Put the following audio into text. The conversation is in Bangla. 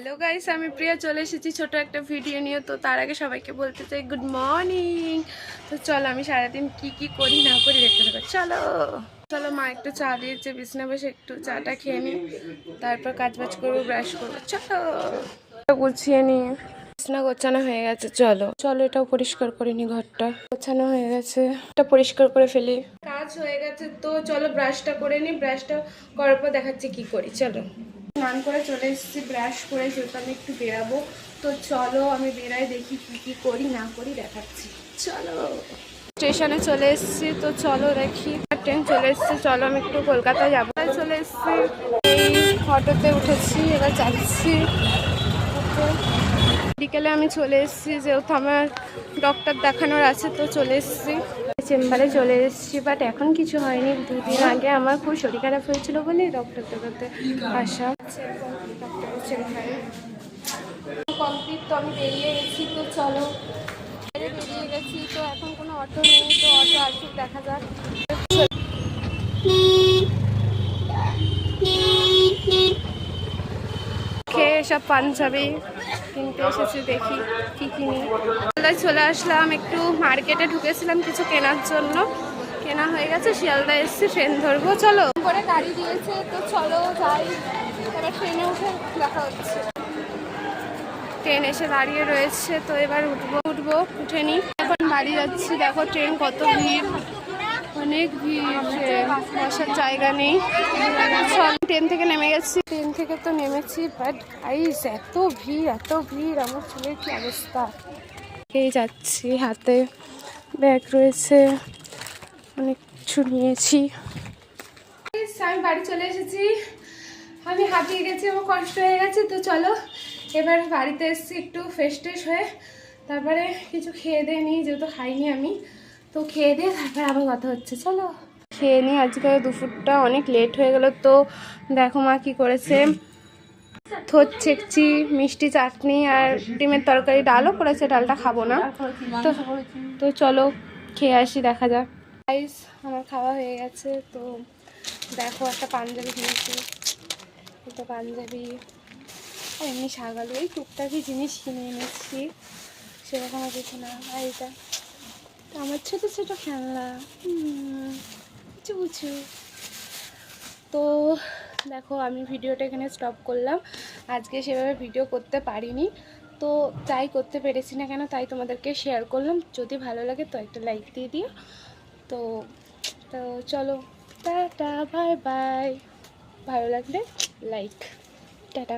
হ্যালো গাইস, আমি প্রিয়া চলে এসেছি ছোট একটা ভিডিও নিয়ে। তো তার আগে সবাইকে বলতে চাই গুড মর্নিং। তো চলো আমি সারাদিন কি করি না করি দেখতে থাকো। চলো চলো, মা একটু চা দিয়েছে, বিছনা বসে একটু চাটা খেয়ে নিই, তারপর কাজবাজ করবো, ব্রাশ করবো। চলো গুছিয়ে নিয়ে বিছনা গোছানো হয়ে গেছে। চলো চলো এটাও পরিষ্কার করে নি, ঘরটা গোছানো হয়ে গেছে, এটা পরিষ্কার করে ফেলি। কাজ হয়ে গেছে, তো চলো ব্রাশটা করে নিই। ব্রাশটা করার পর দেখাচ্ছি কি করি। চলো স্নান করে চলে এসেছি, ব্রাশ করে, যেহেতু আমি একটু বেরাবো। তো চলো আমি বেরাই, দেখি কি করি না করি দেখাচ্ছি। চলো স্টেশনে চলে এসেছি, তো চলো দেখি ট্রেন চলে এসেছি। চলো আমি একটু কলকাতায় যাবো। চলে এসেছি, এই অটোতে উঠেছি, এবার যাচ্ছি। বিকেলে আমি চলে এসেছি, যেহেতু আমার ডক্টর দেখানোর আছে, তো চলে এসেছি চেম্বারে চলে এসেছি। বাট এখন কিছু হয়নি, দুদিন আগে আমার খুব শরীর খারাপ হয়েছিল বলে ডক্টর দেখাতে আসা। ডক্টরের চেম্বারে কমপ্লিট, তো আমি বেরিয়ে গেছি। তো চলো বেরিয়ে গেছি, তো এখন কোনো অটো নেই, তো অটো আসুক, দেখা যাক। খেয়ে সব পাঞ্জাবি কিনতে এসেছি, দেখি কি কিনি। চলে আসলাম, একটু মার্কেটে ঢুকেছিলাম কিছু কেনার জন্য, কেনা হয়ে গেছে। শিয়ালদা এসেছি, ট্রেন ধরবো। চলো করে গাড়ি দিয়েছে, তো চলো যাই। এবার ট্রেনে উঠে দেখা হচ্ছে। ট্রেন এসে দাঁড়িয়ে রয়েছে, তো এবার উঠবো উঠে নি। এখন বাড়ি যাচ্ছি, দেখো ট্রেন কত ভিড়, অনেক ভিড়, বসার জায়গা নেই। ট্রেন থেকে নেমে গেছি, ট্রেন থেকে তো নেমেছি, বাট গাইস এত ভিড়, আমার চুলের কি অবস্থা। এই যাচ্ছি, হাতে ব্যাগ রয়েছে, অনেক কিছু নিয়েছি। আমি বাড়ি চলে এসেছি, আমি হাঁপিয়ে গেছি, আমার কষ্ট হয়ে গেছে। তো চলো এবার বাড়িতে এসেছি, একটু ফ্রেশ ট্রেশ হয়ে তারপরে কিছু খেয়ে দিয়ে নিই, যেহেতু খাইনি আমি। তো খেয়ে দিয়ে তারপরে আবার কথা হচ্ছে। চলো খেয়ে নিই, আজকে দুপুরটা অনেক লেট হয়ে গেল। তো দেখো মা কি করেছে, থোর ছেঁকছি, মিষ্টি চাটনি আর ডিমের তরকারি, ডালও করেছে, ডালটা খাবো না। তো চলো খেয়ে আসি, দেখা যাক। গাইস আমার খাওয়া হয়ে গেছে। তো দেখো একটা পাঞ্জাবি কিনেছি, তো পাঞ্জাবি আর এমনি সাগালো, এই টুকটাকি জিনিস কিনে এনেছি, সেরকম কিছু না। আর এটা আমার ছোট ছোট খেলনা, চুচু। তো দেখো আমি ভিডিওটা এখানে স্টপ করলাম। আজকে সেভাবে ভিডিও করতে পারিনি, তো তাই করতে পেরেছি না কেন, তাই তোমাদেরকে শেয়ার করলাম। যদি ভালো লাগে তো একটা লাইক দিয়ে দিও। তো তো চলো টাটা, বাই বাই। ভালো লাগলে লাইক, টাটা।